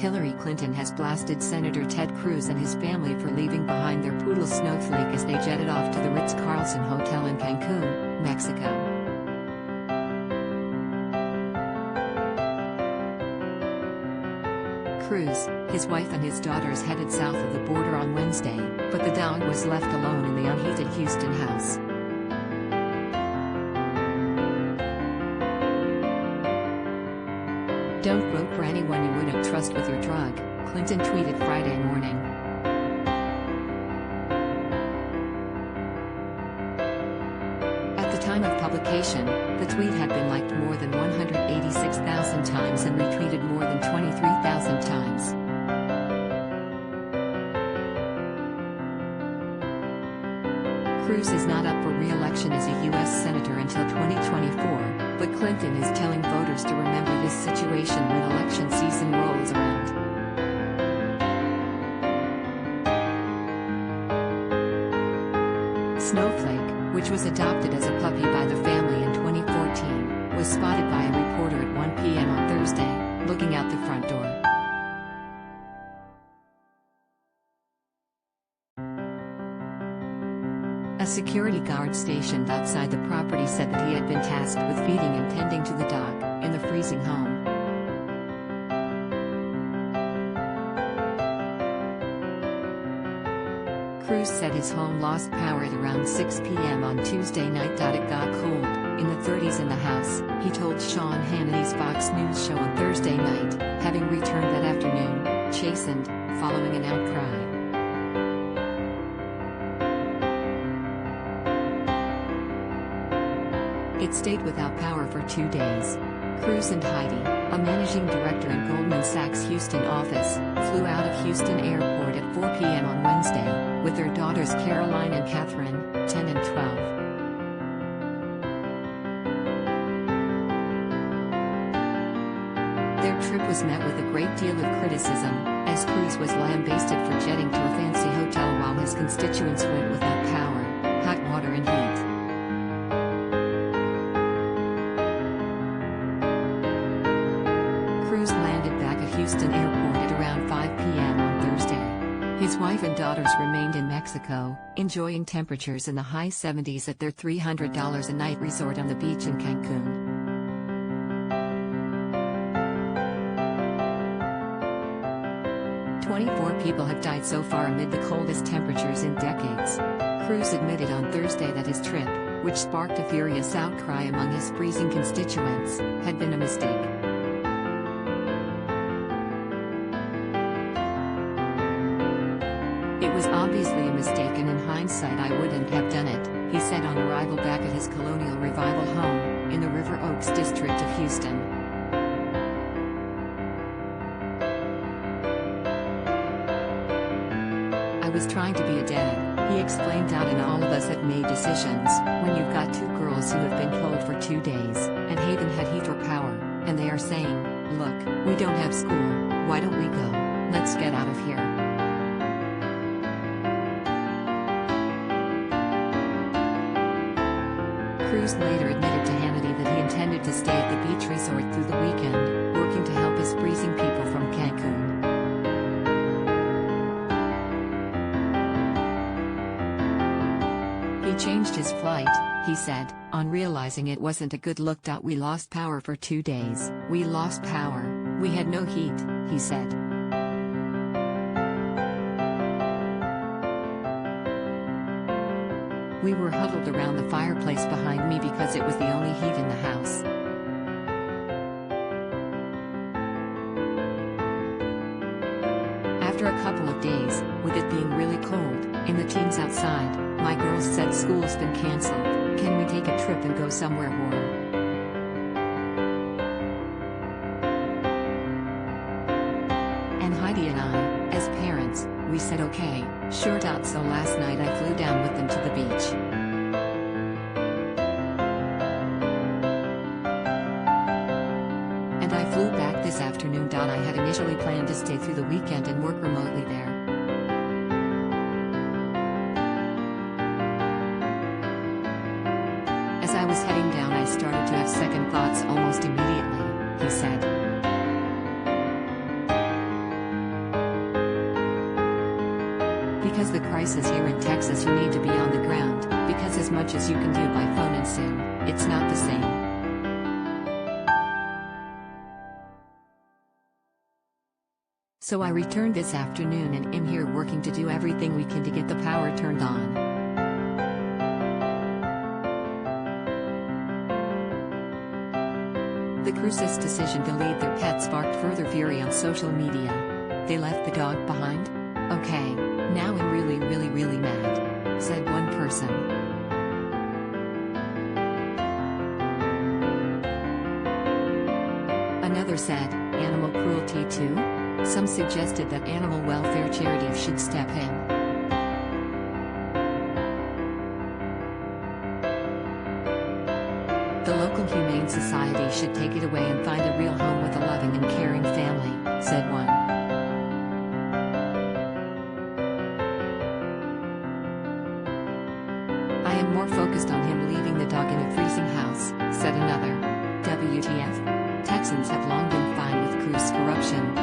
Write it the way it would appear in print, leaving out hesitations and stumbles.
Hillary Clinton has blasted Senator Ted Cruz and his family for leaving behind their poodle Snowflake as they jetted off to the Ritz-Carlson hotel in Cancun, Mexico. Cruz, his wife and his daughters headed south of the border on Wednesday, but the dog was left alone in the unheated Houston house. "Don't vote for anyone you wouldn't trust with your drug," Clinton tweeted Friday morning. At the time of publication, the tweet had been liked more than 186,000 times and retweeted more than 23,000 times. Cruz is not up for re-election as a U.S. Senator until 2024, but Clinton is telling voters to remember this situation when election season rolls around. Snowflake, which was adopted as a puppy by the family in 2014, was spotted by a reporter at 1 p.m. on Thursday, looking out the front door. A security guard stationed outside the property said that he had been tasked with feeding and tending to the dog in the freezing home. Cruz said his home lost power at around 6 p.m. on Tuesday night. It got cold, in the 30s in the house, he told Sean Hannity's Fox News show on Thursday night, having returned that afternoon, chastened, following an outcry. It stayed without power for 2 days. Cruz and Heidi, a managing director in Goldman Sachs Houston office, flew out of Houston Airport at 4 p.m. on Wednesday, with their daughters Caroline and Catherine, 10 and 12. Their trip was met with a great deal of criticism, as Cruz was lambasted for jetting to a fancy hotel while his constituents went without power, hot water and heat. Cruz landed back at Houston Airport at around 5 p.m. on Thursday. His wife and daughters remained in Mexico, enjoying temperatures in the high 70s at their $300 a night resort on the beach in Cancun. "24 people have died so far amid the coldest temperatures in decades." Cruz admitted on Thursday that his trip, which sparked a furious outcry among his freezing constituents, had been a mistake. "It was obviously a mistake, and in hindsight I wouldn't have done it," he said on arrival back at his Colonial Revival home, in the River Oaks district of Houston. "I was trying to be a dad," he explained, and all of us have made decisions. When you've got two girls who have been cold for 2 days, and haven't had heat or power, and they are saying, 'Look, we don't have school, why don't we go? Let's get out of here.'" Cruz later admitted to Hannity that he intended to stay at the beach resort through the weekend, working to help his freezing people from Cancun. He changed his flight, he said, on realizing it wasn't a good look. "We lost power for 2 days, we lost power, we had no heat," he said. "We were huddled around the fireplace behind me because it was the only heat in the house." After a couple of days, with it being really cold, in the teens outside, my girls said, "School's been canceled, can we take a trip and go somewhere warm?" And Heidi and I, as parents, we said okay, sure. So last night I flew down with them to the beach. And I flew back this afternoon. I had initially planned to stay through the weekend and work remotely there. As I was heading down, I started to have second thoughts almost immediately, he said. Because the crisis here in Texas, you need to be on the ground, because as much as you can do by phone and Zoom, it's not the same. So I returned this afternoon and am here working to do everything we can to get the power turned on. The Cruz's decision to leave their pet sparked further fury on social media. They left the dog behind? Okay, now I'm really mad, said one person. Another said, animal cruelty too? Some suggested that animal welfare charities should step in. The local humane society should take it away and find a real home with a loving and caring family, said one. I am more focused on him leaving the dog in a freezing house, said another. WTF? Texans have long been fine with Cruz's corruption,